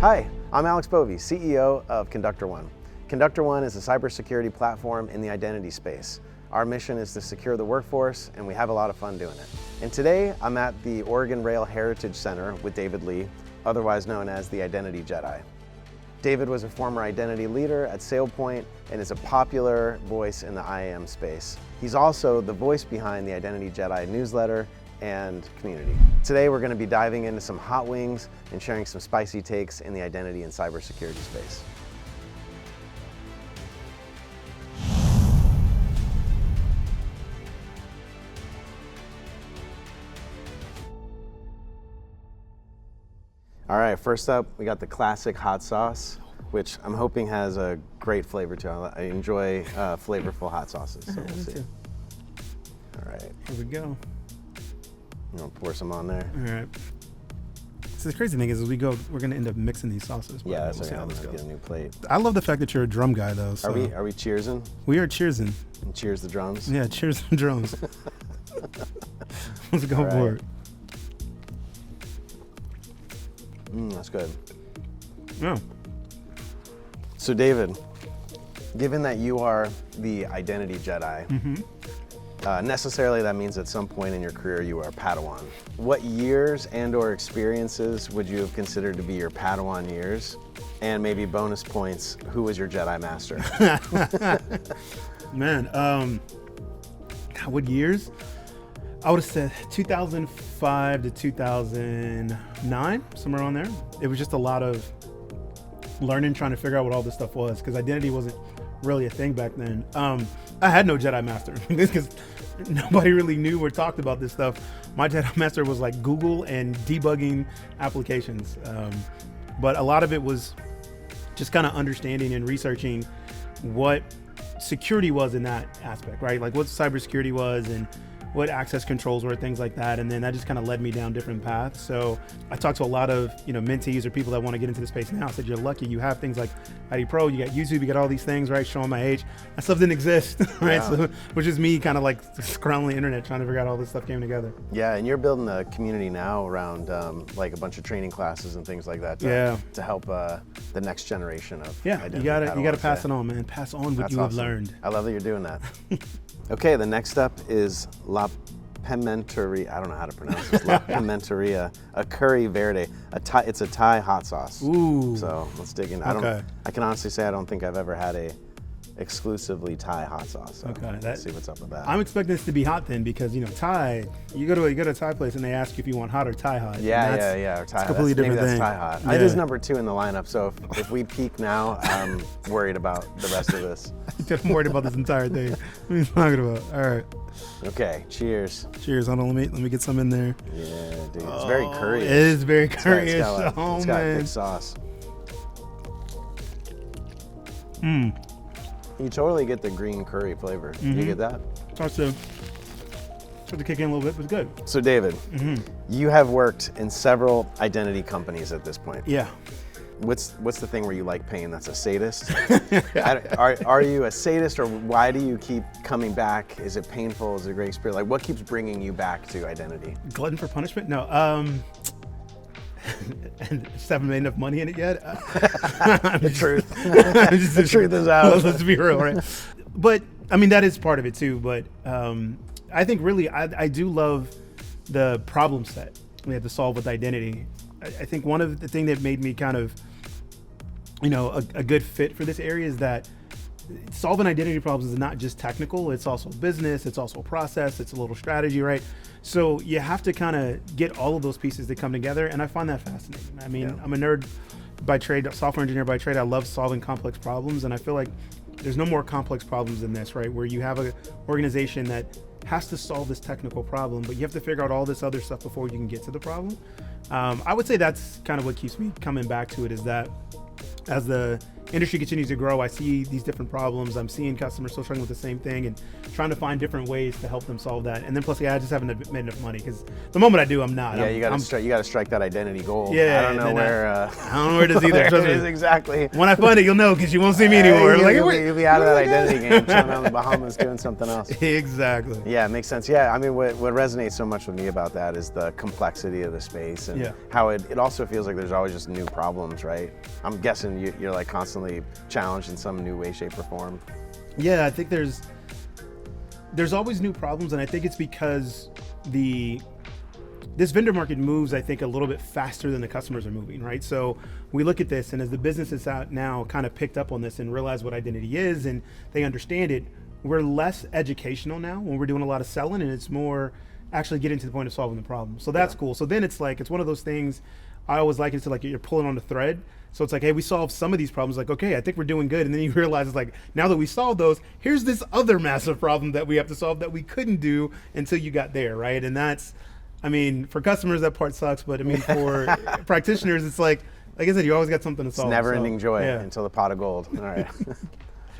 Hi, I'm Alex Bovee, CEO of ConductorOne. ConductorOne is a cybersecurity platform in the identity space. Our mission is to secure the workforce, and we have a lot of fun doing it. And today, I'm at the Oregon Rail Heritage Center with David Lee, otherwise known as the Identity Jedi. David was a former identity leader at SailPoint and is a popular voice in the IAM space. He's also the voice behind the Identity Jedi newsletter and community. Today we're going to be diving into some hot wings and sharing some spicy takes in the identity and cybersecurity space. All right, first up, we got the classic hot sauce, which I'm hoping has a great flavor to it. I enjoy flavorful hot sauces, so we'll see. All right. Here we go. I'm gonna pour some on there. All right. So the crazy thing is, as we go, we're gonna end up mixing these sauces. Yeah, that's okay. I'm gonna get a new plate. I love the fact that you're a drum guy, though. So. Are we cheersing? We are cheersing. And cheers the drums? Yeah, cheers the drums. Let's go for it. That's good. Yeah. So David, given that you are the Identity Jedi, necessarily that means at some point in your career you are a Padawan. What years and/or experiences would you have considered to be your Padawan years? And maybe bonus points, who was your Jedi Master? Man, what years? I would have said 2005 to 2009, somewhere on there. It was just a lot of learning, trying to figure out what all this stuff was, because identity wasn't really a thing back then. I had no Jedi Master because nobody really knew or talked about this stuff. My Jedi Master was like Google and debugging applications. But a lot of it was just kind of understanding and researching what security was in that aspect, right? Like what cybersecurity was and what access controls were, things like that. And then that just kind of led me down different paths. So I talked to a lot of, mentees or people that want to get into the space now. I said, you're lucky you have things like ID Pro, you got YouTube, you got all these things, right? Showing my age. That stuff didn't exist, right? Yeah. So, which is me kind of like scrolling the internet, trying to figure out how all this stuff came together. Yeah, and you're building a community now around like a bunch of training classes and things like that to help the next generation of identity. You gotta pass it on, man. Pass on what you have learned. I love that you're doing that. Okay, the next up is La Pimenteria. I don't know how to pronounce this. La Pimenteria, a curry verde. It's a Thai hot sauce. Ooh. So let's dig in. Okay. I can honestly say I don't think I've ever had a exclusively Thai hot sauce. So okay, let's see what's up with that. I'm expecting this to be hot then, because Thai. You go to a Thai place and they ask you if you want hot or Thai hot. Yeah. Or Thai hot. It's a completely different thing. Maybe that's Thai hot. Yeah. It is number 2 in the lineup, so if we peak now, I'm worried about the rest of this. I'm worried about this entire thing. What are you talking about? All right. Okay, cheers. Cheers. Hold on, let me get some in there. Yeah, dude. It's very curry. It is very curry. It's got thick sauce. You totally get the green curry flavor. You get that? Starts to kick in a little bit, but it's good. So David, you have worked in several identity companies at this point. Yeah. What's the thing where you like pain? That's a sadist? Are you a sadist, or why do you keep coming back? Is it painful? Is it a great experience? Like, what keeps bringing you back to identity? Glutton for punishment? No. And just haven't made enough money in it yet. The truth. The truth is out. Let's be real, right? But I mean, that is part of it too. But I think really, I do love the problem set we have to solve with identity. I think one of the things that made me kind of, a good fit for this area is that solving identity problems is not just technical. It's also business. It's also process. It's a little strategy, right? So you have to kind of get all of those pieces to come together. And I find that fascinating. I mean, I'm a nerd by trade, software engineer by trade. I love solving complex problems. And I feel like there's no more complex problems than this, right? Where you have an organization that has to solve this technical problem, but you have to figure out all this other stuff before you can get to the problem. I would say that's kind of what keeps me coming back to it, is that as the industry continues to grow, I see these different problems. I'm seeing customers still struggling with the same thing and trying to find different ways to help them solve that. And then plus, I just haven't made enough money because the moment I do, I'm not. Yeah, you got to strike that identity gold. Yeah, I don't know where. I don't know where it is either. Where it is exactly. When I find it, you'll know because you won't see me anymore. You'll be out of that identity game, chilling out in the Bahamas doing something else. Exactly. Yeah, it makes sense. Yeah, I mean, what resonates so much with me about that is the complexity of the space and how it also feels like there's always just new problems, right? I'm guessing you're like constantly challenged in some new way, shape, or form. Yeah, I think there's always new problems, and I think it's because this vendor market moves, I think, a little bit faster than the customers are moving, right? So we look at this, and as the businesses out now kind of picked up on this and realize what identity is and they understand it, we're less educational now when we're doing a lot of selling, and it's more actually getting to the point of solving the problem. So that's cool. So then it's like, it's one of those things, I always like it to like you're pulling on a thread. So it's like, hey, we solved some of these problems. Like, okay, I think we're doing good. And then you realize it's like, now that we solved those, here's this other massive problem that we have to solve that we couldn't do until you got there, right? And that's, I mean, for customers, that part sucks. But I mean, for practitioners, it's like I said, you always got something to solve. It's never-ending joy until the pot of gold. All right.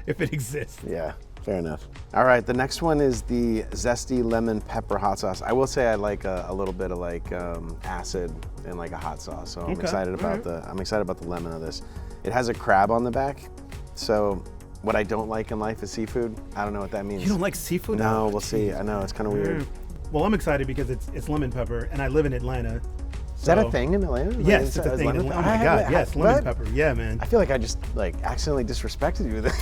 If it exists. Yeah, fair enough. All right, the next one is the zesty lemon pepper hot sauce. I will say I like a little bit of like acid and like a hot sauce. So I'm excited about the lemon of this. It has a crab on the back. So what I don't like in life is seafood. I don't know what that means. You don't like seafood? No, we'll see. I know, it's kind of weird. Well, I'm excited because it's lemon pepper, and I live in Atlanta. Is that a thing in Atlanta? Yes, it's a thing. Oh my God, yes, lemon pepper. Yeah, man. I feel like I just like accidentally disrespected you with it.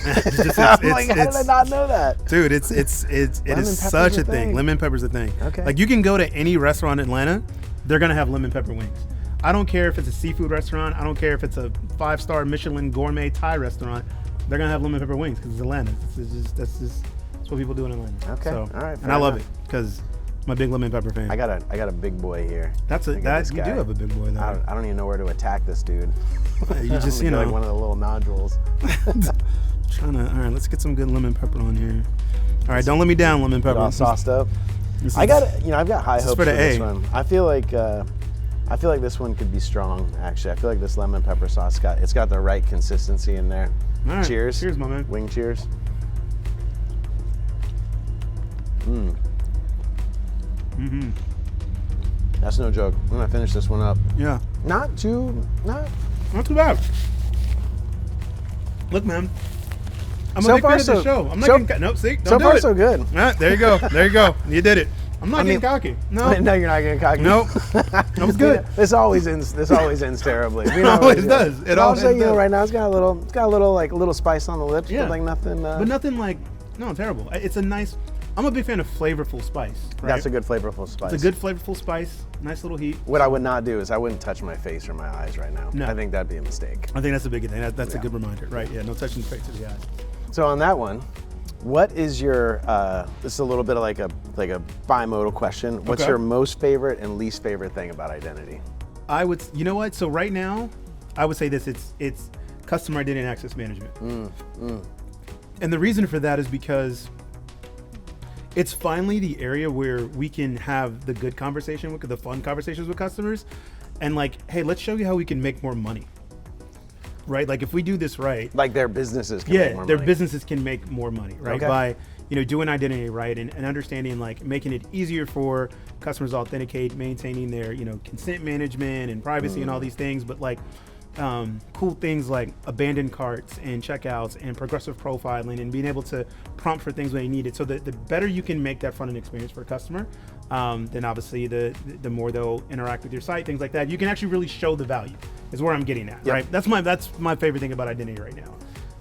I'm like, how did I not know that? Dude, it is such a thing. Lemon pepper's a thing. Okay. Like you can go to any restaurant in Atlanta, they're gonna have lemon pepper wings. I don't care if it's a seafood restaurant. I don't care if it's a 5-star Michelin gourmet Thai restaurant. They're gonna have lemon pepper wings because it's Atlanta. That's what people do in Atlanta. Okay. So, all right. And I love it because I'm a big lemon pepper fan. I got a big boy here. You do have a big boy though. I don't even know where to attack this dude. You just like one of the little nodules. All right, let's get some good lemon pepper on here. All right, don't let me down, lemon pepper. All sauced up. I've got high hopes for this one. I feel like this one could be strong. Actually, I feel like this lemon pepper sauce it's got the right consistency in there. All right, cheers. Cheers, my man. Wing cheers. That's no joke. I'm gonna finish this one up. Yeah. Not too bad. Look, man. I'm a big fan of the show. I'm not getting nope. See, don't do it. So good. All right, there you go. There you go. You did it. I'm not getting cocky. No, you're not getting cocky. Nope. That was good. This always ends terribly. It always does. It always does. Right now, it's got a little spice on the lips, but like nothing. But nothing like terrible. It's a nice. I'm a big fan of flavorful spice. Right? That's a good flavorful spice. It's a good flavorful spice. Nice little heat. What I would not do is I wouldn't touch my face or my eyes right now. No. I think that'd be a mistake. I think that's a big thing. That's a good reminder, right? Yeah, no touching the face or the eyes. So on that one, what is your? This is a little bit of like a bimodal question. What's your most favorite and least favorite thing about identity? I would. You know what? So right now, I would say this. It's customer identity and access management. And the reason for that is because it's finally the area where we can have the good conversation, the fun conversations with customers, and like, hey, let's show you how we can make more money. Right? Like if we do this right. Like their businesses can make more money. Yeah, their businesses can make more money, right? Okay. By doing identity right and understanding, like making it easier for customers to authenticate, maintaining their consent management and privacy and all these things, but like cool things like abandoned carts and checkouts and progressive profiling and being able to prompt for things when they need it. So the better you can make that front-end experience for a customer, then obviously the more they'll interact with your site, things like that. You can actually really show the value is where I'm getting at, right? That's my favorite thing about identity right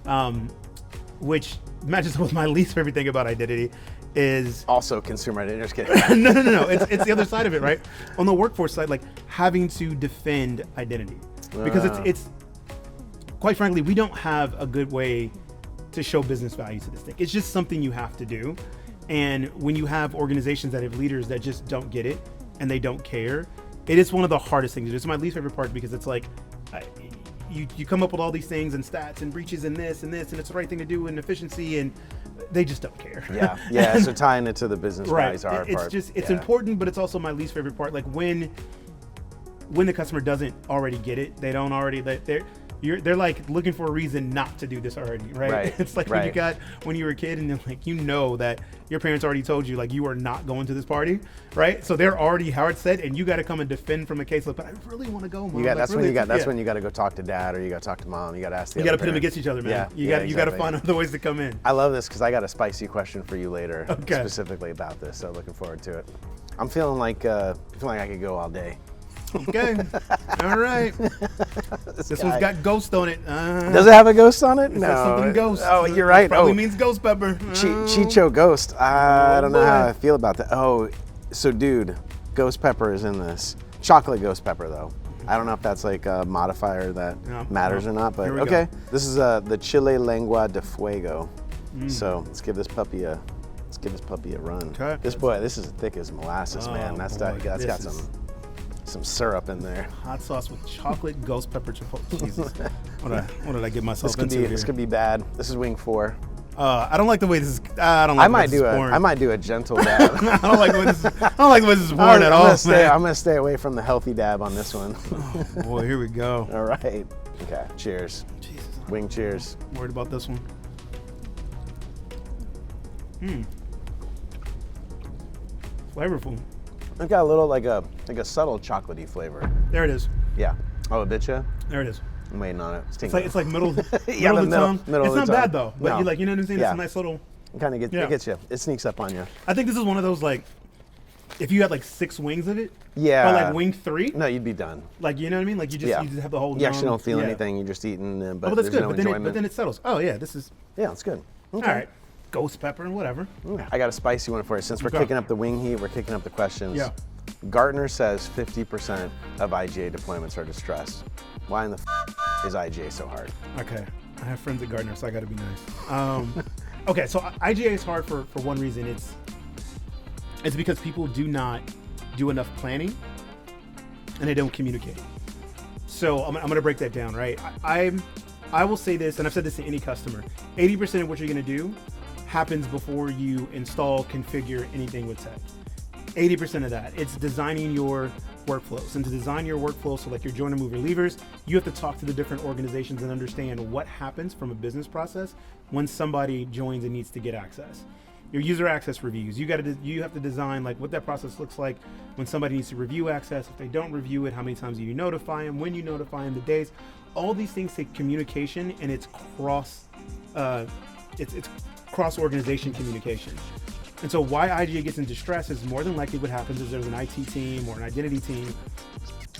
now, which matches with my least favorite thing about identity is also consumer identity. Just kidding. No. It's the other side of it, right? On the workforce side, like having to defend identity. Because it's quite frankly, we don't have a good way to show business value to this thing. It's just something you have to do. And when you have organizations that have leaders that just don't get it and they don't care, it is one of the hardest things to do. It's my least favorite part because it's like you come up with all these things and stats and breaches and this and it's the right thing to do and efficiency, and they just don't care. Yeah. So tying it to the business values are it's important, but it's also my least favorite part. Like when the customer doesn't already get it, they're like looking for a reason not to do this already, right? Right. It's like Right. when you were a kid and then like you know that your parents already told you like you are not going to this party, right? So they're already hard set, and you got to come and defend from a case like, but I really want to go, Mom. That's when you got to go talk to Dad, or you got to talk to Mom. You got to ask the You other got to put them parent. against each other, man. Yeah, You yeah, got to exactly. find other ways to come in. I love this because I got a spicy question for you later, Okay. specifically about this. So looking forward to it. I'm feeling like I could go all day. Okay. All right. This one's got ghost on it. Does it have a ghost on it? It No. says something ghost. Oh, you're right. Probably means ghost pepper. Chicho Ghost. I don't know boy. how I feel about that. Oh, so dude, ghost pepper is in this. Chocolate ghost pepper though. I don't know if that's like a modifier that matters or not, but Here we okay. go. This is the Chile Lengua de Fuego. So let's give this puppy a run. Okay. This is thick as molasses, man. That's boy, got this is- some syrup in there. Hot sauce with chocolate ghost pepper chipotle. Jesus. What did I get myself into This here? could be bad. This is wing 4. I don't like the way this is. I don't like. I might do a gentle dab. I don't like the way this is. I don't like the way this is pouring at all, I'm man. gonna stay away from the healthy dab on this one. Boy, here we go. All right. Okay. Cheers. Jesus, Wing cheers. I'm worried about this one. Flavorful. It's got a little like a subtle chocolatey flavor. There it is. Yeah. Oh, a bit ya? There it is. I'm waiting on it. It's like middle, Yeah, middle of the middle- tongue. middle It's of not the bad tongue. though. But No. you know what I'm saying? Yeah. It's a nice little. It kind of it gets you. It sneaks up on you. I think this is one of those like, if you had like 6 wings of it. Yeah. Or like wing 3. No, you'd be done. Like, you know what I mean? Like you just have the whole. You actually don't feel yeah. anything. You're just eating, but Oh, that's there's good. no but enjoyment. then it settles. Oh yeah, this is Yeah, it's good. Okay. all right. Ghost pepper and whatever. I got a spicy one for you. Since we're Okay. kicking up the wing heat, we're kicking up the questions. Yeah. Gartner says 50% of IGA deployments are distressed. Why in the is IGA so hard? Okay. I have friends at Gartner, so I got to be nice. Okay, so IGA is hard for one reason. It's because people do not do enough planning and they don't communicate. So I'm going to break that down, right? I will say this, and I've said this to any customer. 80% of what you're going to do happens before you install, configure anything with tech. 80% of that. It's designing your workflows. And to design your workflows, so like your joiner, mover, leavers, you have to talk to the different organizations and understand what happens from a business process when somebody joins and needs to get access. Your user access reviews, you have to design like what that process looks like when somebody needs to review access. If they don't review it, how many times do you notify them, when you notify them, the days. All these things take communication, and it's cross organization communication. And so why IGA gets in distress is more than likely what happens is there's an IT team or an identity team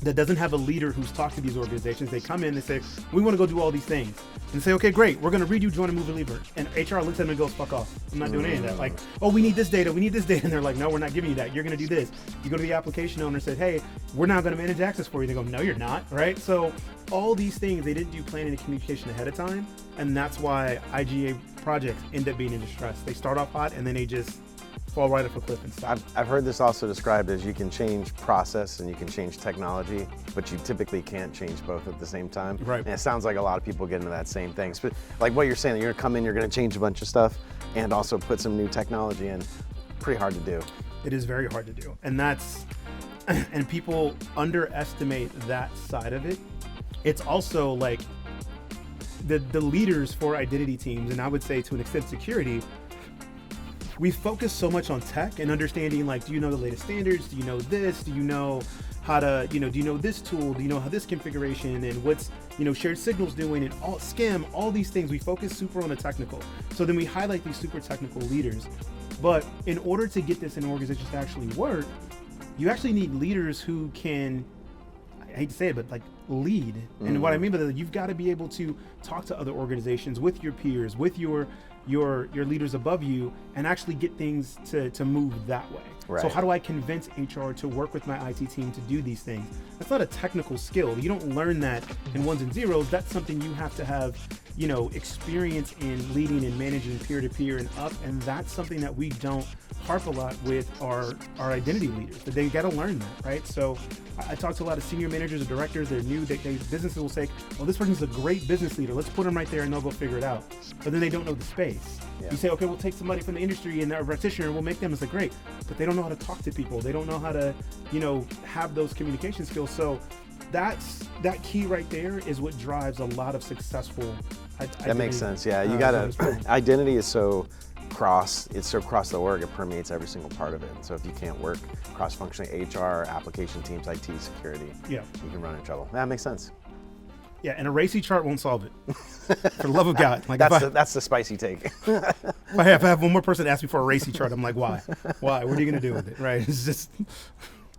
that doesn't have a leader who's talked to these organizations. They come in, they say, we want to go do all these things. And they say, okay, great, we're going to redo join and move and lever. And HR looks at them and goes, fuck off. I'm not doing any of that. Like, oh, we need this data. And they're like, no, we're not giving you that. You're going to do this. You go to the application owner and say, hey, we're now going to manage access for you. They go, no, you're not, right? So all these things, they didn't do planning and communication ahead of time. And that's why IGA projects end up being in distress. They start off hot and then they just fall right off a cliff and stop. I've heard this also described as you can change process and you can change technology, but you typically can't change both at the same time. Right. And it sounds like a lot of people get into that same thing. But like what you're saying, you're gonna come in, you're gonna change a bunch of stuff and also put some new technology in. Pretty hard to do. It is very hard to do. And people underestimate that side of it. It's also like the leaders for identity teams, and I would say to an extent security, we focus so much on tech and understanding, like, do you know the latest standards? Do you know this? Do you know how to, do you know this tool? Do you know how this configuration and what's, shared signals doing and all SCIM, all these things. We focus super on the technical. So then we highlight these super technical leaders. But in order to get this in organizations to actually work, you actually need leaders who can, I hate to say it, but like lead. And what I mean by that, you've got to be able to talk to other organizations, with your peers, with your leaders above you, and actually get things to move that way. Right. So how do I convince HR to work with my IT team to do these things? That's not a technical skill. You don't learn that in ones and zeros. That's something you have to have, experience in leading and managing peer-to-peer and up. And that's something that we don't harp a lot with our identity leaders. But they got to learn that, right? So I talk to a lot of senior managers or directors. They're new. Businesses will say, well, this person's a great business leader. Let's put them right there and they'll go figure it out. But then they don't know the space. Yeah. You say, okay, we'll take somebody from the industry and a practitioner, we'll make them. It's like, great. But they don't know how to talk to people. They don't know how to, have those communication skills. So that key right there is what drives a lot of successful. That makes sense. Yeah, you gotta. Identity is so cross the org, it permeates every single part of it. So if you can't work cross-functionally, HR, application teams, IT, security, you can run into trouble. That makes sense. Yeah, and a racy chart won't solve it. For the love of God. Like that's the spicy take. if I have one more person ask me for a racy chart, I'm like, why? Why? What are you gonna do with it? Right? It's just.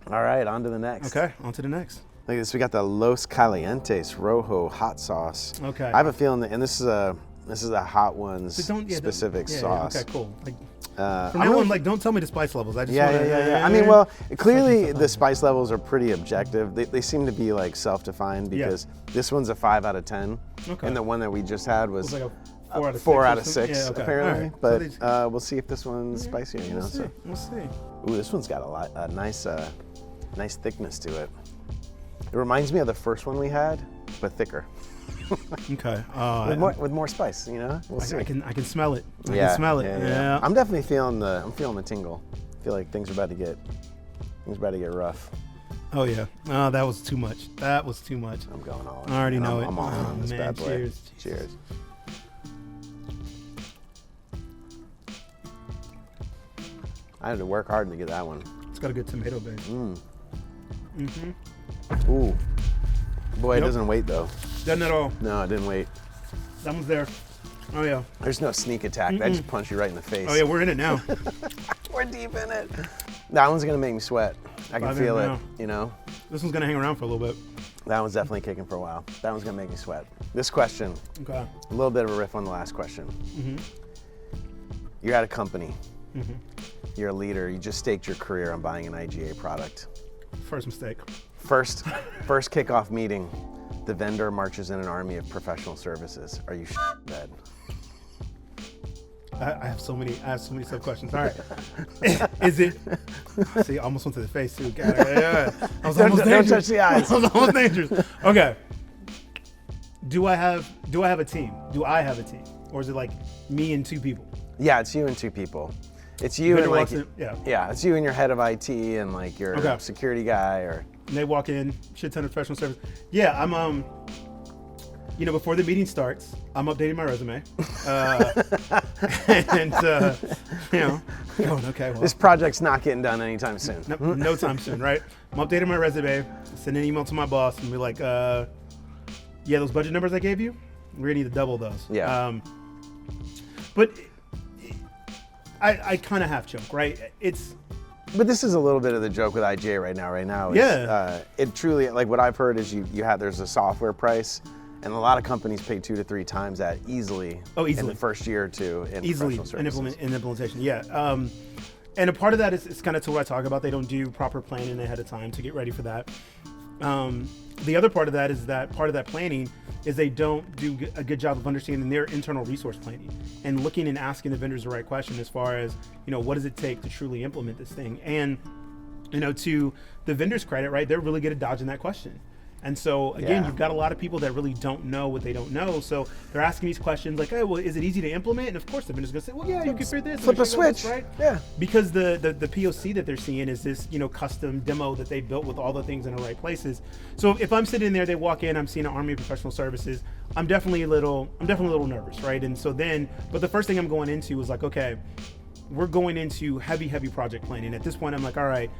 All right, on to the next. Okay, on to the next. Look at this. We got the Los Calientes Rojo hot sauce. Okay. I have a feeling that, and this is a Hot Ones specific sauce. Okay, cool. Like, from now on, don't tell me the spice levels. I just I mean, well, clearly the spice levels are pretty objective. They seem to be like self-defined because this one's a 5 out of 10, and the one that we just had was like a 4 out of 6 apparently. Right. But so we'll see if this one's spicier. We'll see. Ooh, this one's got a nice thickness to it. It reminds me of the first one we had, but thicker. Okay. With more spice, We'll see. I can smell it. I can smell it. Yeah. I'm definitely feeling the tingle. I feel like things are about to get rough. Oh yeah. Oh, that was too much. I'm going all in. I already know it. I'm all in on this bad boy. Cheers. I had to work hard to get that one. It's got a good tomato base. Ooh. Boy, it doesn't wait though. Doesn't at all. No, it didn't wait. That one's there. Oh yeah. There's no sneak attack. That just punched you right in the face. Oh yeah, we're in it now. We're deep in it. That one's gonna make me sweat. I can feel it, This one's gonna hang around for a little bit. That one's definitely kicking for a while. That one's gonna make me sweat. This question, okay. A little bit of a riff on the last question. You're at a company. You're a leader. You just staked your career on buying an IGA product. First mistake. First kickoff meeting, the vendor marches in an army of professional services. Are you dead? I have so many sub questions. All right. Is it? See, I almost went to the face too. God, I was almost dangerous. Don't touch the eyes. I was almost dangerous. Okay. Do I have a team? Do I have a team, or is it like me and 2 people? Yeah, it's you and 2 people. It's you and it's you and your head of IT and like your security guy or. And they walk in, shit ton of professional service. Yeah, I'm before the meeting starts, I'm updating my resume. Okay, well. This project's not getting done anytime soon. No time soon, right? I'm updating my resume, send an email to my boss and be like, those budget numbers I gave you, we're gonna need to double those. Yeah. But I kind of half joke, right? But this is a little bit of the joke with IGA right now. It truly, like what I've heard is there's a software price, and a lot of companies pay 2 to 3 times that easily. In the first year or 2 in professional services. In implementation, yeah. And a part of that is kind of to what I talk about. They don't do proper planning ahead of time to get ready for that. The other part of that is that part of that planning is they don't do a good job of understanding their internal resource planning and looking and asking the vendors the right question as far as, what does it take to truly implement this thing? And, to the vendor's credit, right, they're really good at dodging that question. And so, again, you've got a lot of people that really don't know what they don't know. So they're asking these questions like, hey, well, is it easy to implement? And of course, the vendor's going to say, well, yeah, you can figure this. Flip a switch, this, right? Yeah. Because the POC that they're seeing is this, custom demo that they built with all the things in the right places. So if I'm sitting there, they walk in, I'm seeing an army of professional services, I'm definitely a little nervous, right? And so but the first thing I'm going into is like, okay, we're going into heavy project planning. At this point, I'm like, all right,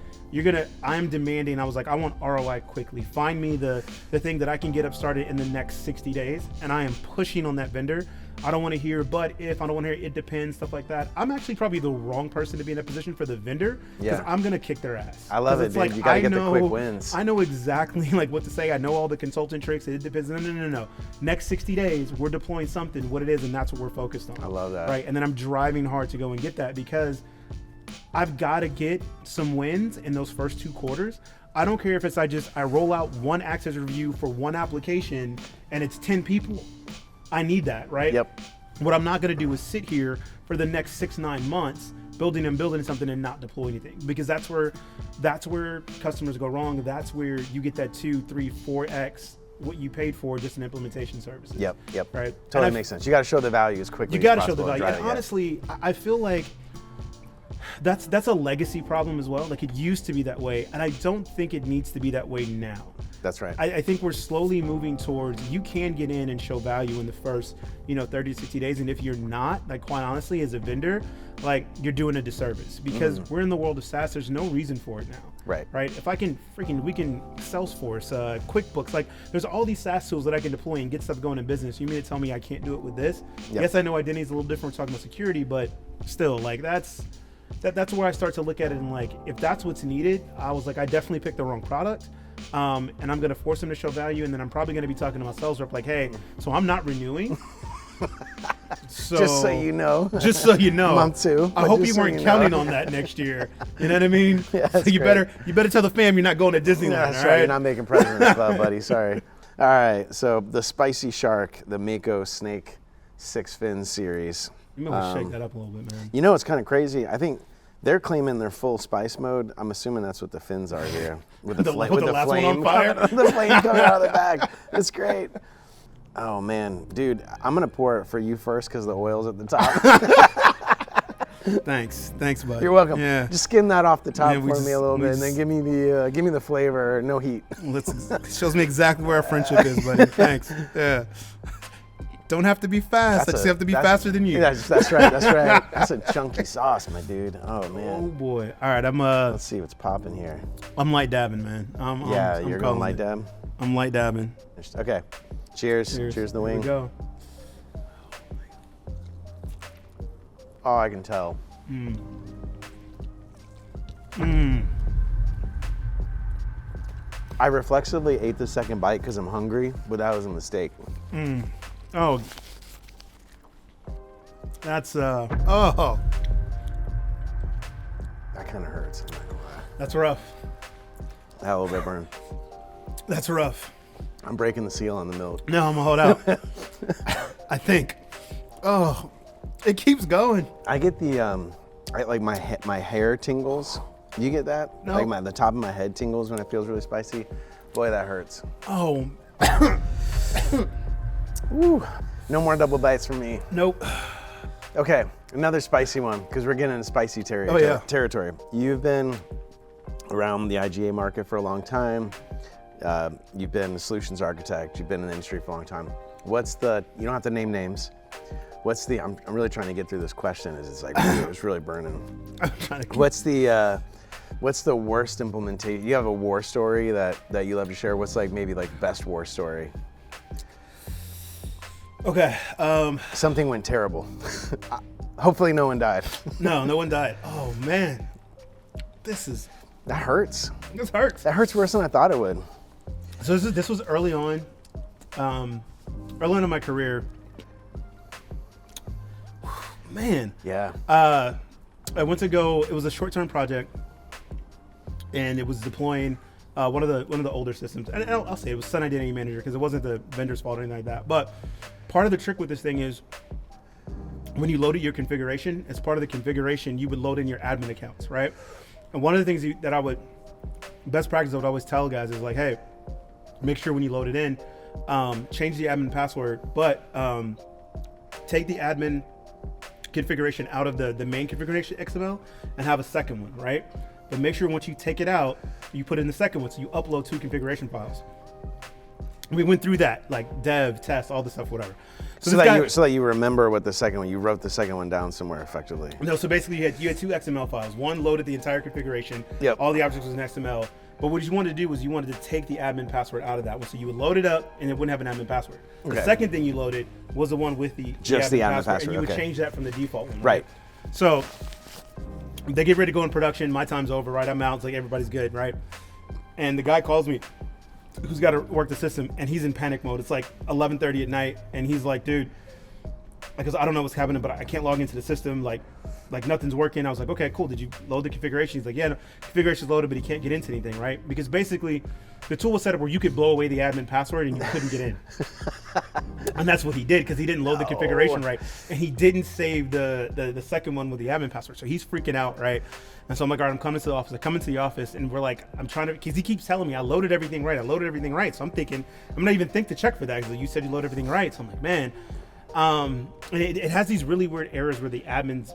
I'm demanding, I was like, I want ROI quickly. Find me the thing that I can get up started in the next 60 days. And I am pushing on that vendor. I don't want to hear, but if I don't want to hear, it depends, stuff like that. I'm actually probably the wrong person to be in that position for the vendor because I'm going to kick their ass. I love it, dude. Like, you got to get the quick wins. I know exactly like what to say. I know all the consultant tricks. It depends. No. Next 60 days, we're deploying something, what it is, and that's what we're focused on. I love that. Right. And then I'm driving hard to go and get that because I've got to get some wins in those first 2 quarters. I don't care if it's I roll out one access review for one application and it's 10 people. I need that, right? Yep. What I'm not going to do is sit here for the next 6-9 months building something and not deploy anything, because that's where customers go wrong. That's where you get that 2, 3, 4x what you paid for just in implementation services. Yep. Right. Totally makes sense. You got to show the value as quickly as possible. You got to show the value. And honestly, I feel like that's a legacy problem as well. Like, it used to be that way, and I don't think it needs to be that way now. That's right. I think we're slowly moving towards, you can get in and show value in the first, 30 to 60 days. And if you're not, like, quite honestly, as a vendor, like, you're doing a disservice, because we're in the world of SaaS. There's no reason for it now. Right. If we can Salesforce, QuickBooks, like, there's all these SaaS tools that I can deploy and get stuff going in business. You mean to tell me I can't do it with this? Yep. Yes, I know identity is a little different. We're talking about security, but still, like, that's where I start to look at it, and, like, if that's what's needed, I was like, I definitely picked the wrong product. And I'm going to force them to show value. And then I'm probably going to be talking to my sales rep like, hey, so I'm not renewing. So, just so you know. Just so you know. Month 2. I hope you weren't counting on that next year. You know what I mean? Yeah, so you better tell the fam you're not going to Disneyland. Yeah, that's all right. You're not making President's Club, buddy. Sorry. All right. So the Spicy Shark, the Mako Snake 6 Fin series. You might want to shake that up a little bit, man. You know, it's kind of crazy. I think they're claiming their full spice mode. I'm assuming that's what the fins are here. With the last one on fire? The flame coming out of the bag. It's great. Oh, man. Dude, I'm going to pour it for you first because the oil's at the top. Thanks, bud. You're welcome. Yeah. Just skim that off the top Yeah, for me a little bit, and then give me the flavor. No heat. Shows me exactly where our friendship is, buddy. Thanks. Yeah. Don't have to be fast. I just have to be faster than you. That's right. That's right. That's a chunky sauce, my dude. Oh man. Oh boy. All right, Let's see what's popping here. I'm light dabbing, man. You're going light dab. I'm light dabbing. Okay. Cheers. Cheers the wing. Here we go. Oh, I can tell. I reflexively ate the second bite because I'm hungry, but that was a mistake. Oh. That's That kind of hurts. I'm not gonna lie. That's rough. That a little bit burned. That's rough. I'm breaking the seal on the milk. No, I'm gonna hold out. I think. Oh, it keeps going. I get the like my hair tingles. You get that? No. Like the top of my head tingles when it feels really spicy. Boy, that hurts. Oh. Woo. No more double bites for me. Nope. Okay, another spicy one because we're getting into spicy territory. You've been around the IGA market for a long time. You've been a solutions architect. You've been in the industry for a long time. You don't have to name names. I'm really trying to get through this question. It's like, it's really burning. I'm trying to What's the worst implementation? You have a war story that you love to share. What's maybe best war story? Okay. Something went terrible. Hopefully no one died. No one died. Oh man. That hurts. This hurts. That hurts worse than I thought it would. So this was early on in my career. Man. Yeah. I went to go. It was a short-term project, and it was deploying one of the older systems. And I'll say it was Sun Identity Manager because it wasn't the vendor's fault or anything like that. But part of the trick with this thing is when you loaded your configuration, as part of the configuration, you would load in your admin accounts, right? And one of the things best practice I would always tell guys is like, hey, make sure when you load it in, change the admin password, but take the admin configuration out of the main configuration XML and have a second one, right? But make sure once you take it out, you put in the second one, so you upload 2 configuration files. We went through that, like dev, test, all the stuff, whatever. So that you remember what the second one, you wrote the second one down somewhere effectively. No, so basically you had 2 XML files. One loaded the entire configuration. Yep. All the objects was in XML. But what you wanted to do was you wanted to take the admin password out of that one. So you would load it up and it wouldn't have an admin password. Okay. The second thing you loaded was the one with the admin password. And you would change that from the default one. Right. So they get ready to go in production. My time's over, right? I'm out. It's like everybody's good, right? And the guy calls me who's got to work the system, and he's in panic mode. It's like 11:30 at night, and he's like, dude, because I don't know what's happening, but I can't log into the system. Like nothing's working. I was like, okay, cool. Did you load the configuration? He's like, yeah, no, configuration's loaded, but he can't get into anything, right? Because basically, the tool was set up where you could blow away the admin password and you couldn't get in. And that's what he did because he didn't load the configuration right, and he didn't save the second one with the admin password. So he's freaking out, right? And so I'm like, all right, I'm coming to the office. I come into the office, and we're like, I'm trying to, because he keeps telling me I loaded everything right. So I'm thinking, I'm not even think to check for that because you said you loaded everything right. So I'm like, man. And it has these really weird errors where the admins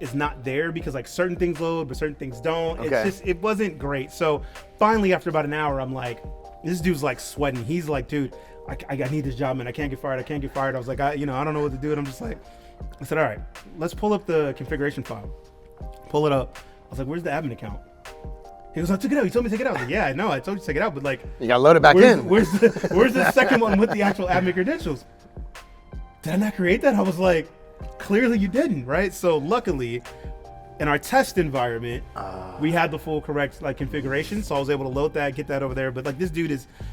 is not there because like certain things load, but certain things don't. Okay. It wasn't great. So finally, after about an hour, I'm like, This dude's like sweating. He's like, dude, I need this job, man. I can't get fired. I was like, I don't know what to do. And I'm just like, I said, all right, let's pull up the configuration file. Pull it up. I was like, where's the admin account? He goes, I took it out. You told me to take it out. I was like, yeah, I know. I told you to take it out, but like, you gotta load it back in. Where's the second one with the actual admin credentials? Did I not create that? I was like, clearly you didn't, right? So luckily, in our test environment, we had the full correct like configuration, so I was able to load that, get that over there. But like this dude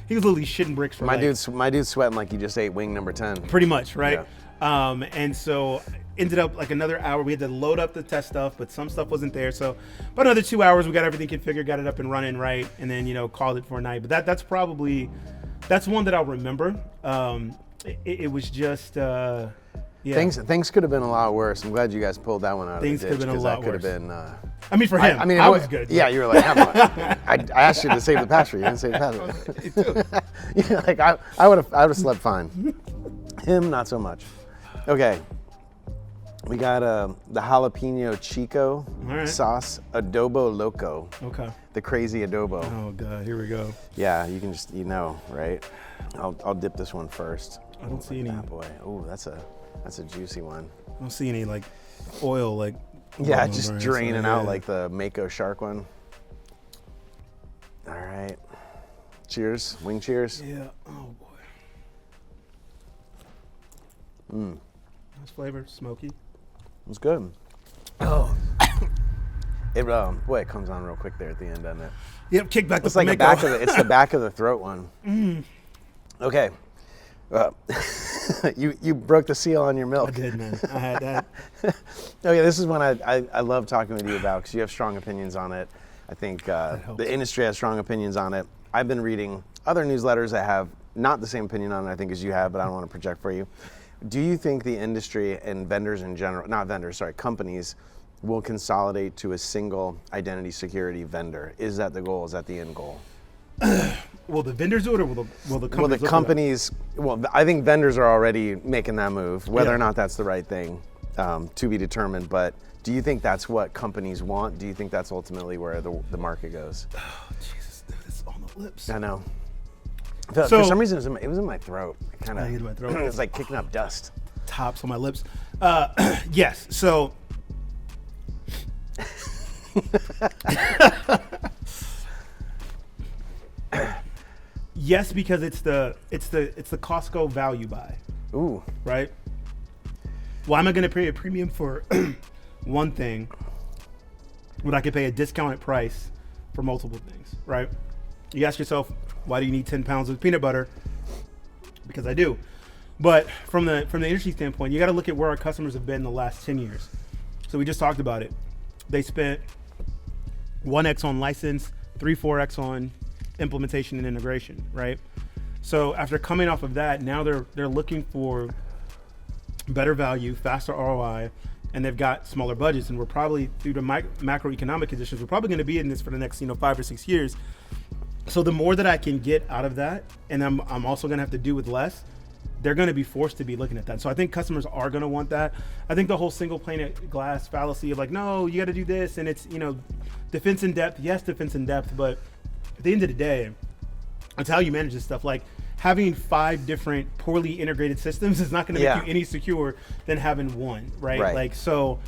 he was literally shitting bricks for my dude's sweating like he just ate wing number 10. Pretty much, right? Yeah. And so ended up like another hour. We had to load up the test stuff, but some stuff wasn't there. So about another 2 hours, we got everything configured, got it up and running right, and then called it for a night. But that's one that I'll remember. It was just. Yeah. Things could have been a lot worse. I'm glad you guys pulled that one out Things of the ditch. Could have been a lot that could worse. have been. I mean, for him, I was good. Yeah, you were like, come on. I asked you to save the password. You didn't save the password. Yeah, like I would have slept fine. Him, not so much. Okay. We got the jalapeno chico sauce, Adobo Loco. Okay. The crazy adobo. Oh God, here we go. Yeah, you can just right? I'll dip this one first. I don't see any. Ah, boy. Oh, that's a juicy one. I don't see any like oil like. Yeah, just draining out like the Mako shark one. All right. Cheers. Wing cheers. Yeah. Oh boy. Nice flavor, smoky. It's good. Oh. It comes on real quick there at the end, doesn't it? Yep, kick back it's like the back of it's the back of the throat one. Okay. You broke the seal on your milk. I did, man. I had that. Okay, this is one I love talking with you about because you have strong opinions on it. I think the industry has strong opinions on it. I've been reading other newsletters that have not the same opinion on it, I think, as you have, but I don't want to project for you. Do you think the industry and vendors in general, companies will consolidate to a single identity security vendor? Is that the goal? Is that the end goal? Will the vendors do it, or will the companies? Well, the companies. Well, I think vendors are already making that move. Whether or not that's the right thing, to be determined. But do you think that's what companies want? Do you think that's ultimately where the market goes? Oh, Jesus, dude, it's on the lips. I know. For some reason, it was in my throat. It kind of. in my throat. It's like kicking up dust. Tops on my lips. Yes. So. Yes, because it's the Costco value buy. Ooh. Right? Why am I going to pay a premium for one thing when I could pay a discounted price for multiple things, right? You ask yourself, why do you need 10 pounds of peanut butter? Because I do. But from the industry standpoint, you got to look at where our customers have been in the last 10 years. So we just talked about it. They spent 1x on license, 3-4x on implementation and integration, right? So after coming off of that, now they're looking for better value, faster ROI, and they've got smaller budgets. And we're probably, through the macroeconomic conditions, we're probably going to be in this for the next 5 or 6 years. So the more that I can get out of that, and I'm also going to have to do with less, they're going to be forced to be looking at that. So I think customers are going to want that. I think the whole single pane of glass fallacy of like, no, you got to do this, and it's defense in depth. Yes, defense in depth, but at the end of the day, it's how you manage this stuff. Like having 5 different poorly integrated systems is not going to make you any secure than having one, right? Like, so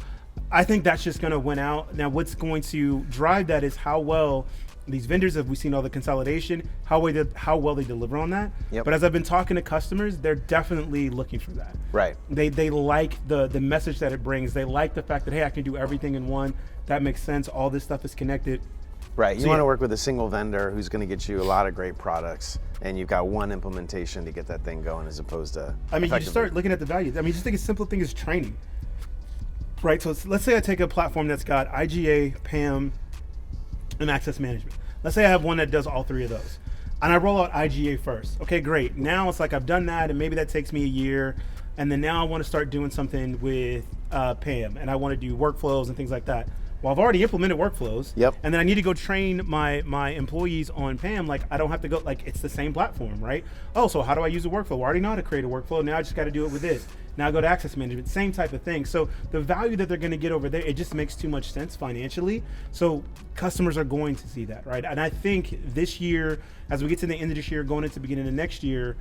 I think that's just going to win out. Now, what's going to drive that is how well these vendors, have we seen all the consolidation, how well they deliver on that. Yep. But as I've been talking to customers, they're definitely looking for that. Right. They like the message that it brings. They like the fact that, hey, I can do everything in one. That makes sense. All this stuff is connected. Right. You want to work with a single vendor who's going to get you a lot of great products, and you've got one implementation to get that thing going, as opposed to. I mean, you just start looking at the value. I mean, just think a simple thing is training. Right. So let's say I take a platform that's got IGA, PAM, and access management. Let's say I have one that does all 3 of those, and I roll out IGA first. Okay, great. Now it's like I've done that, and maybe that takes me a year, and then now I want to start doing something with PAM, and I want to do workflows and things like that. Well, I've already implemented workflows. Yep. And then I need to go train my employees on PAM. Like, I don't have to go, like, it's the same platform, right? Oh, so how do I use a workflow? Well, I already know how to create a workflow. Now I just got to do it with this. Now go to access management, same type of thing. So the value that they're going to get over there, it just makes too much sense financially. So customers are going to see that, right? And I think this year, as we get to the end of this year, going into the beginning of next year,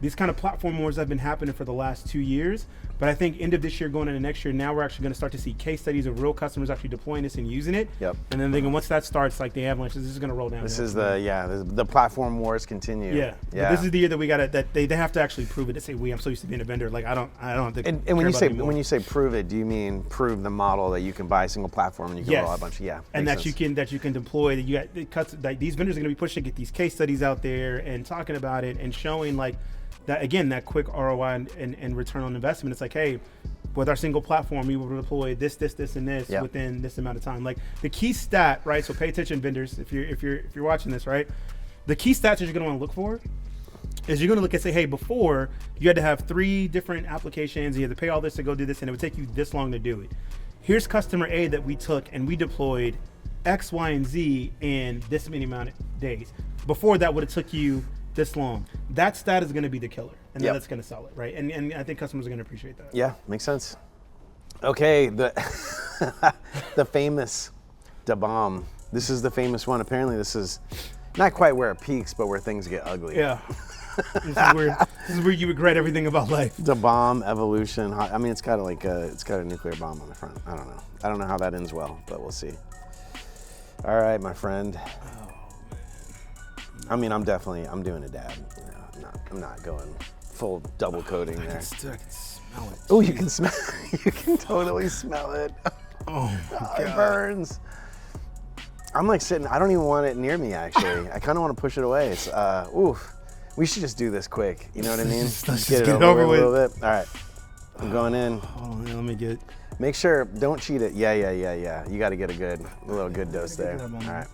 these kind of platform wars have been happening for the last 2 years. But I think end of this year, going into next year, now we're actually going to start to see case studies of real customers actually deploying this and using it. Yep. And then thinking once that starts, like the avalanche, this is going to roll down. This is the platform wars continue. Yeah. But this is the year that we got that they have to actually prove it. They say I'm so used to being a vendor. Like I don't have to. And when you say prove it, do you mean prove the model that you can buy a single platform and you can roll out a bunch? And that you can deploy. That you got it cuts. Like these vendors are going to be pushing to get these case studies out there and talking about it and showing like that again, that quick ROI and return on investment. It's like, hey, with our single platform, we will deploy this, and this within this amount of time. Like the key stat, right? So pay attention, vendors, if you're watching this, right? The key stats that you're going to want to look for is you're going to look and say, hey, before you had to have 3 different applications, you had to pay all this to go do this, and it would take you this long to do it. Here's customer A that we took and we deployed X, Y, and Z in this many amount of days. Before that would have took you this long. That stat is going to be the killer, and then that's going to sell it, right? And I think customers are going to appreciate that. Yeah, makes sense. Okay, the the famous DBOM. This is the famous one. Apparently, this is not quite where it peaks, but where things get ugly. Yeah. This is where you regret everything about life. DBOM evolution. I mean, it's got a nuclear bomb on the front. I don't know how that ends well, but we'll see. All right, my friend. I mean, I'm doing a dab. No, I'm not going full double coating there. I can smell it. Oh, you can smell. You can totally smell it. Oh, it burns. I'm like sitting. I don't even want it near me. Actually, I kind of want to push it away. It's oof. We should just do this quick. You know what I mean? Let's just get it over with. A little bit. All right, I'm going in. Hold on, let me get. Make sure, don't cheat it. Yeah. You got to get a little good dose there. All right.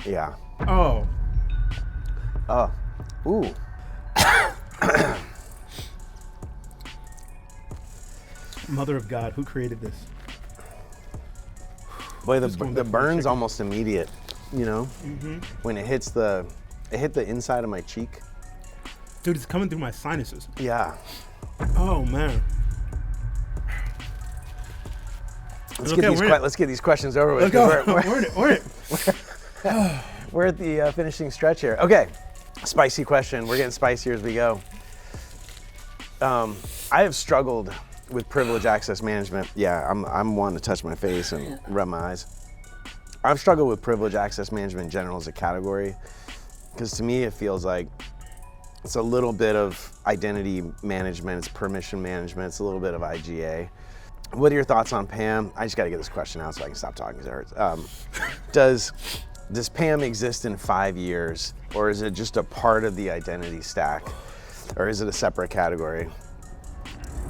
Yeah. Oh. Ooh. Mother of God, who created this? Boy, the burn's almost immediate, you know? Mm-hmm. When it hit the inside of my cheek. Dude, it's coming through my sinuses. Yeah. Oh, man. Let's get these questions over with. Let's go. We're in it. We're at the finishing stretch here. Okay, spicy question. We're getting spicier as we go. I have struggled with privilege access management. Yeah, I'm wanting to touch my face and rub my eyes. I've struggled with privilege access management in general as a category, because to me it feels like it's a little bit of identity management, it's permission management, it's a little bit of IGA. What are your thoughts on PAM? I just got to get this question out so I can stop talking because it hurts. Does PAM exist in 5 years, or is it just a part of the identity stack, or is it a separate category?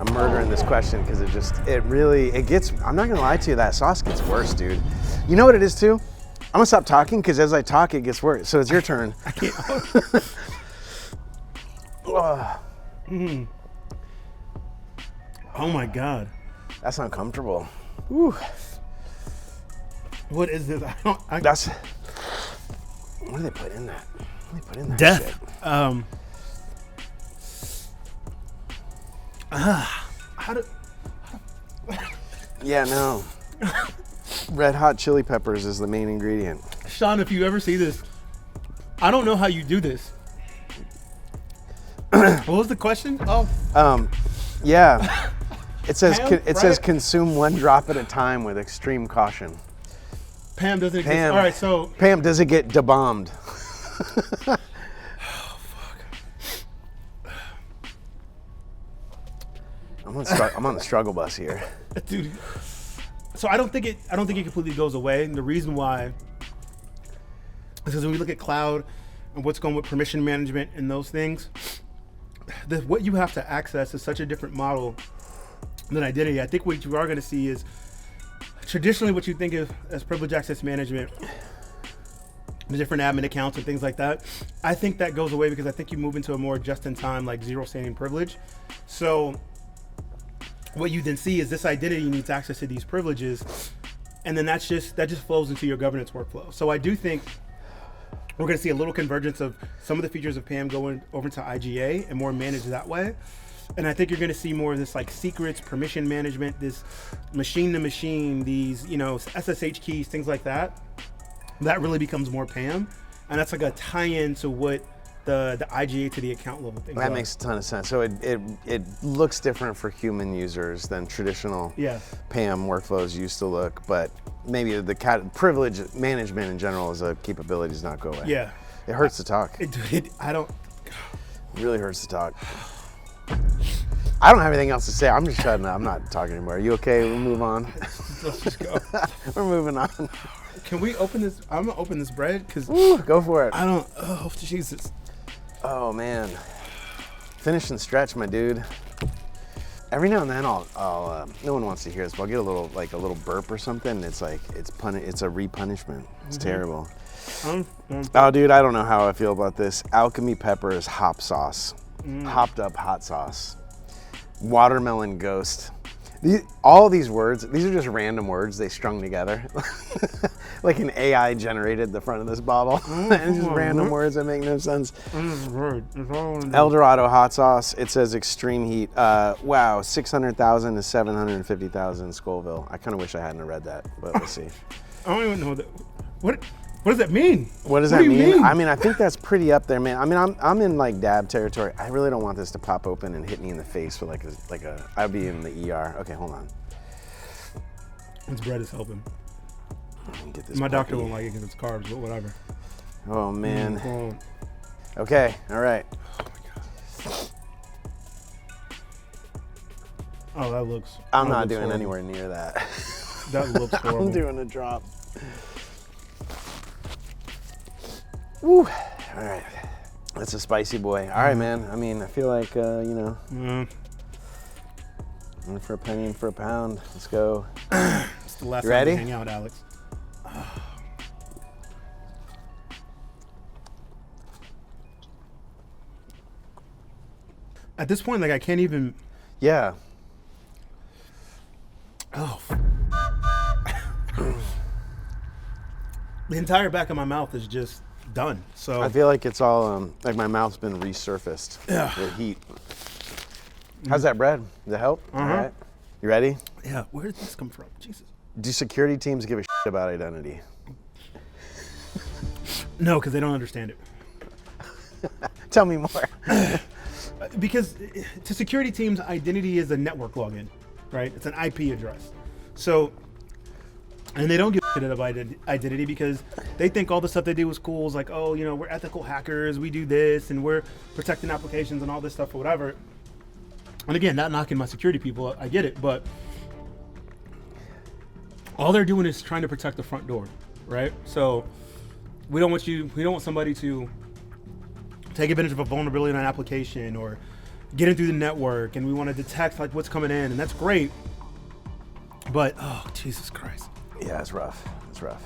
I'm murdering this question because it gets, I'm not gonna lie to you, that sauce gets worse, dude. You know what it is too? I'm gonna stop talking because as I talk, it gets worse. So it's your turn. I can't. Oh my God. That's uncomfortable. Whew. What is this? What do they put in that? What do they put in that Death. shit? Yeah, no. Red hot chili peppers is the main ingredient. Sean, if you ever see this, I don't know how you do this. What was the question? Oh. Yeah. It says Pam, says consume 1 drop at a time with extreme caution. Pam doesn't exist. All right, so Pam, does it get debombed? Oh fuck. I'm on the struggle bus here. Dude. So I don't think it completely goes away. And the reason why is because when we look at cloud and what's going with permission management and those things, what you have to access is such a different model than identity. I think what you are going to see is traditionally what you think of as privilege access management, the different admin accounts and things like that. I think that goes away because I think you move into a more just-in-time, like zero standing privilege. So what you then see is this identity needs access to these privileges, and then that just flows into your governance workflow. So I do think We're going to see a little convergence of some of the features of PAM going over to IGA and more managed that way. And I think you're going to see more of this like secrets, permission management, this machine to machine, these, SSH keys, things like that. That really becomes more PAM. And that's like a tie-in to what the IGA to the account level thing. That makes a ton of sense. So it looks different for human users than traditional PAM workflows used to look, but maybe the privilege management in general as a capability does not go away. Yeah. It hurts to talk. It really hurts to talk. I don't have anything else to say. I'm just shutting up. I'm not talking anymore. Are you okay? We'll move on. Let's just go. We're moving on. Can we open this? I'm gonna open this bread because go for it. Oh Jesus. Oh man, finish and stretch, my dude. Every now and then I'll no one wants to hear this, but I'll get a little burp or something. It's like it's a repunishment. It's terrible. Oh dude, I don't know how I feel about this. Alchemy Pepper's hop sauce, hopped up hot sauce, watermelon ghost. All these words, these are just random words they strung together. Like an AI generated the front of this bottle. And it's just random words that make no sense. El Dorado hot sauce, it says extreme heat. Wow, 600,000 to 750,000 Scoville. I kind of wish I hadn't read that, but let's see. I don't even know that. What does that mean? What does that mean? I mean, I think that's pretty up there, man. I mean, I'm in like dab territory. I really don't want this to pop open and hit me in the face with I'd be in the ER. Okay, hold on. This bread is helping. Get this My doctor won't like it because it's carbs, but whatever. Oh man. Okay, all right. Oh my God. Oh, that looks. I'm not doing anywhere near that. That looks horrible. I'm doing a drop. Woo. All right. That's a spicy boy. All right, man. I mean, I feel like, in for a penny and for a pound. Let's go. It's the last time we hang out, Alex. At this point, like I can't even. Yeah. Oh. The entire back of my mouth is just done. So I feel like it's all like my mouth's been resurfaced with heat. How's that bread? Does it help? All right. You ready? Yeah. Where did this come from? Jesus. Do security teams give a shit about identity? No, because they don't understand it. Tell me more. Because to security teams, identity is a network login, right? It's an IP address. So, and they don't give a shit about identity because they think all the stuff they do is cool. It's like, oh, we're ethical hackers, we do this, and we're protecting applications and all this stuff or whatever. And again, not knocking my security people, I get it, but all they're doing is trying to protect the front door, right? So we don't want somebody to take advantage of a vulnerability in an application or get in through the network, and we want to detect like what's coming in, and that's great. But oh, Jesus Christ. Yeah, it's rough. It's rough.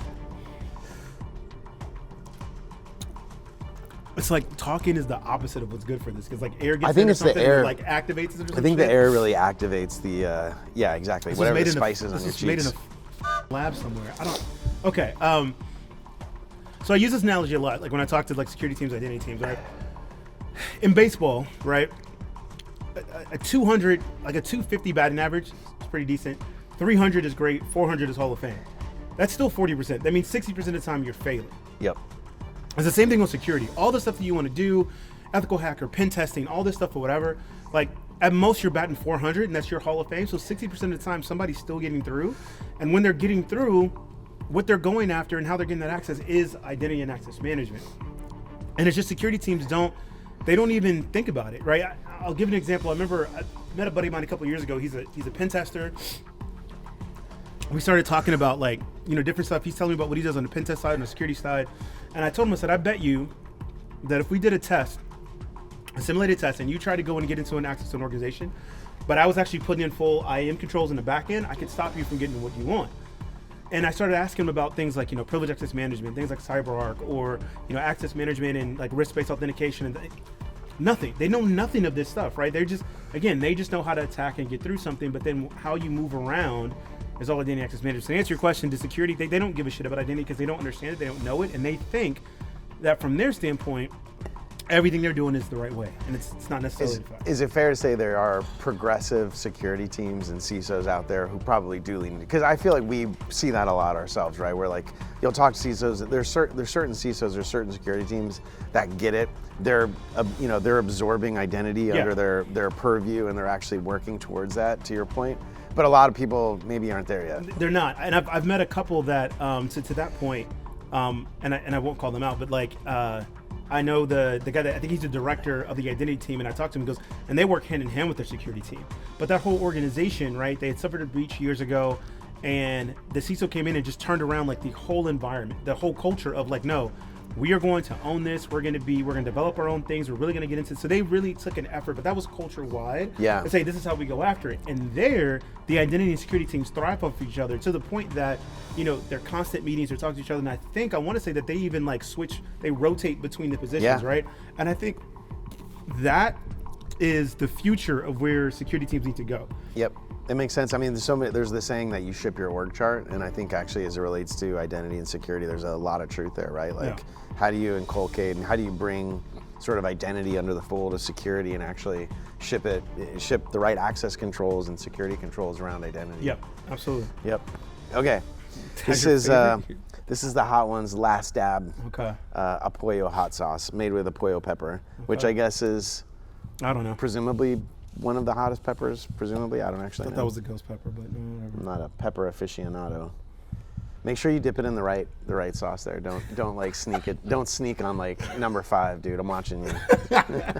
It's like talking is the opposite of what's good for this, because like air gets I think it's the air that, like activates it. I think the air really activates the yeah, exactly. Whatever the spices on your cheeks. Made in a lab somewhere. I don't. Okay. So I use this analogy a lot, like when I talk to like security teams, identity teams, right? In baseball, right? A 200, like a 250 batting average is pretty decent. 300 is great. 400 is Hall of Fame. That's still 40%. That means 60% of the time you're failing. Yep. It's the same thing with security. All the stuff that you want to do, ethical hacker, pen testing, all this stuff or whatever, like at most you're batting 400 and that's your Hall of Fame. So 60% of the time somebody's still getting through. And when they're getting through, what they're going after and how they're getting that access is identity and access management. And it's just security teams don't even think about it, right? I'll give an example. I remember I met a buddy of mine a couple of years ago. He's a pen tester. We started talking about like, different stuff. He's telling me about what he does on the pen test side and the security side. And I told him, I said, I bet you that if we did a test, a simulated test, and you try to go and get into an access to an organization, but I was actually putting in full IAM controls in the back end, I could stop you from getting what you want. And I started asking him about things like, privilege access management, things like CyberArk, or, access management and like risk-based authentication and nothing. They know nothing of this stuff, right? They just know how to attack and get through something, but then how you move around is all identity access management. So to answer your question, to security, they don't give a shit about identity because they don't understand it, they don't know it, and they think that from their standpoint, everything they're doing is the right way, and it's not necessarily the fact. Is it fair to say there are progressive security teams and CISOs out there who probably do lean? Because I feel like we see that a lot ourselves, right? Where like you'll talk to CISOs. There's certain CISOs or certain security teams that get it. They're they're absorbing identity under their purview, and they're actually working towards that. To your point, but a lot of people maybe aren't there yet. They're not, and I've met a couple that to that point, and I won't call them out, but like. I know the guy that I think he's the director of the identity team, and I talked to him. He goes, and they work hand in hand with their security team. But that whole organization, right? They had suffered a breach years ago, and the CISO came in and just turned around like the whole environment, the whole culture of like, no, we are going to own this. We're going to develop our own things. We're really going to get into it. So they really took an effort, but that was culture wide. Yeah. To say this is how we go after it. And there, the identity and security teams thrive off each other to the point that, they're constant meetings, they're talking to each other. And I want to say that they even like they rotate between the positions, right? And I think that is the future of where security teams need to go. Yep. It makes sense. I mean, there's the saying that you ship your org chart, and I think actually as it relates to identity and security, there's a lot of truth there, right? Like, how do you inculcate and how do you bring sort of identity under the fold of security and actually ship the right access controls and security controls around identity? Yep, absolutely. Yep. Okay. This is the hot one's last dab. Okay. A pollo hot sauce made with a pollo pepper, which I guess is, I don't know, presumably one of the hottest peppers, presumably. I don't actually know. That was a ghost pepper, but no, whatever. I'm not a pepper aficionado. Make sure you dip it in the right sauce there. Don't like sneak it. Don't sneak on like number 5, dude. I'm watching you. I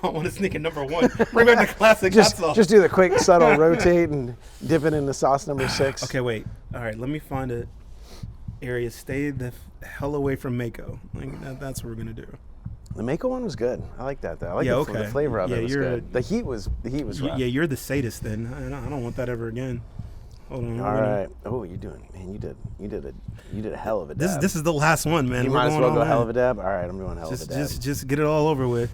want to sneak in number 1. Bring back the classic hot sauce. Just do the quick, subtle rotate and dip it into sauce number 6. Okay, wait. All right, let me find an area. Stay the hell away from Mako. Like that's what we're gonna do. The Mako one was good. I like that though. I like the flavor of it was good. The heat was rough. Yeah, you're the sadist then. I don't want that ever again. Hold on. All right. Oh, you did a hell of a dab. This is the last one, man. You might as well go hell of a dab. All right, I'm doing hell of a dab. Just get it all over with.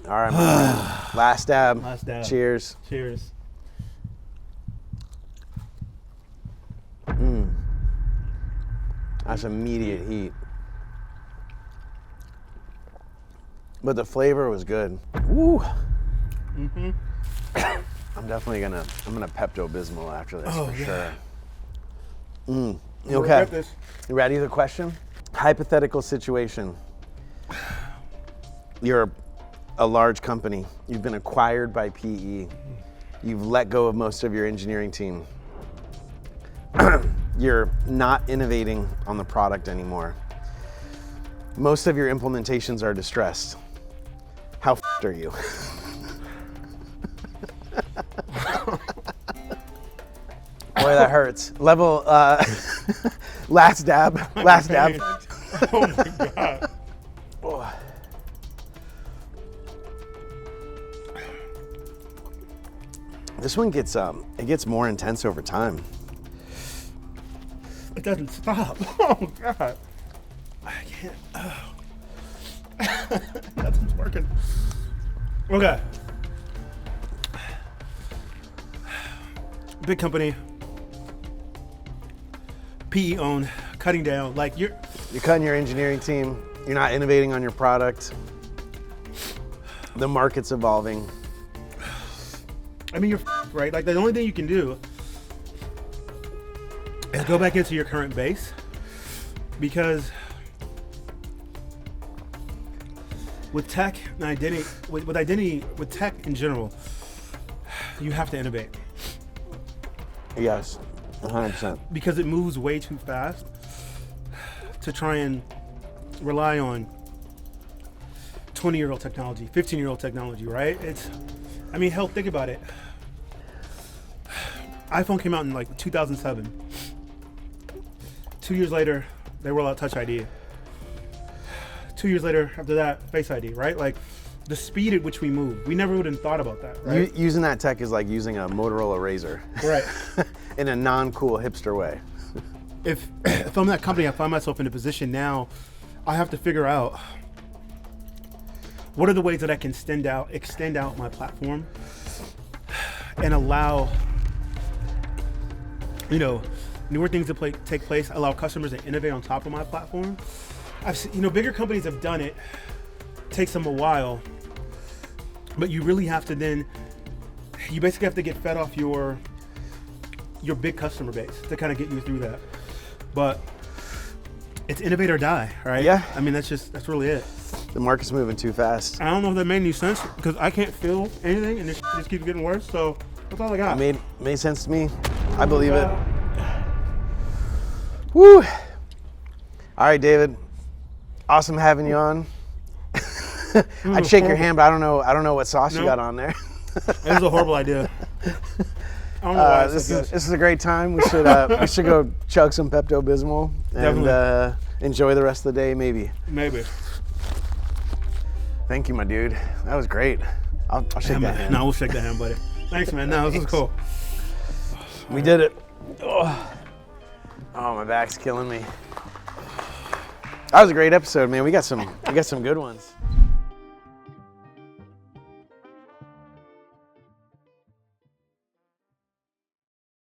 All right, my friend. Last dab. Last dab. Cheers. Cheers. That's immediate heat. But the flavor was good. Woo. I'm definitely gonna Pepto-Bismol after this for sure. Okay. You ready? The question? Hypothetical situation. You're a large company. You've been acquired by PE. You've let go of most of your engineering team. You're not innovating on the product anymore. Most of your implementations are distressed. How are you? Boy, that hurts. Level, last dab. Last dab. Oh my God. Oh. This one gets more intense over time. It doesn't stop. Oh God. I can't. Nothing's working. Okay. Big company. PE owned, cutting down. Like you're cutting your engineering team. You're not innovating on your product. The market's evolving. I mean, you're right. Like the only thing you can do is go back into your current base, because with tech and identity, with tech in general, you have to innovate. Yes, 100%. Because it moves way too fast to try and rely on 20-year-old technology, 15-year-old technology, right? Hell, think about it. iPhone came out in like 2007. 2 years later, they roll out Touch ID. 2 years later, after that, Face ID, right? Like the speed at which we move, we never would have thought about that, right? Using that tech is like using a Motorola Razr. Right. In a non-cool hipster way. If I'm that company, I find myself in a position now, I have to figure out what are the ways that I can extend out my platform and allow, newer things to take place, allow customers to innovate on top of my platform. I've seen, bigger companies have done it. Takes them a while, but you really have to you basically have to get fed off your big customer base to kind of get you through that. But it's innovate or die, right? Yeah. I mean, that's really it. The market's moving too fast. I don't know if that made any sense because I can't feel anything and this just keeps getting worse. So that's all I got. It made sense to me. I believe it. Woo! All right, David. Awesome having you on. I'd shake your hand, but I don't know what sauce you got on there. It was a horrible idea. I don't know why this is a great time. We should go chug some Pepto-Bismol and enjoy the rest of the day, maybe. Maybe. Thank you, my dude. That was great. I'll shake that hand. No, we'll shake that hand, buddy. Thanks, man. No, this was cool. We did it. Oh, my back's killing me. That was a great episode, man. We got some good ones.